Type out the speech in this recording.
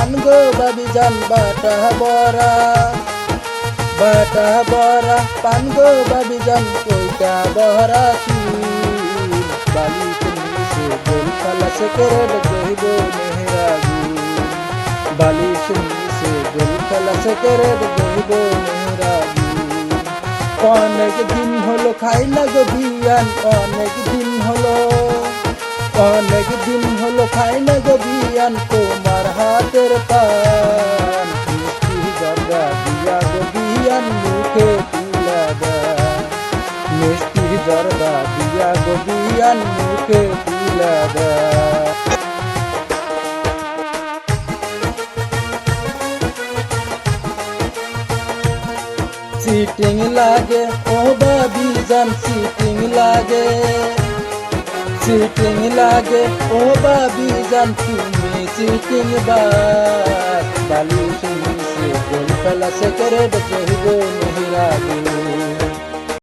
পান গো বাবি জান বাটা বরা পান গো বাবি জান কইটা বহরা চুল বালিশের নিচে গোল খালাস করে গইব মেহরাগুল বালিশের নিচে গোল খালাস করে গইব মেহরাগুল অনেক দিন হলো খাই না গো বিয়ান অনেক দিন হলো খাই না গো বিয়ান তোমার হাতের পান মিষ্টি জর্দা দিয়া গো বিয়ান মুখে তুলা দেয় মিষ্টি জর্দা দিয়া গো বিয়ান মুখে তুলা দেয় চিটিং লাগে ও বাবি জান চিটিং লাগে ও বাবি জান তুমি চিটিং বালিশ নিচে গোল খালাস করে গইব মেহরাগুল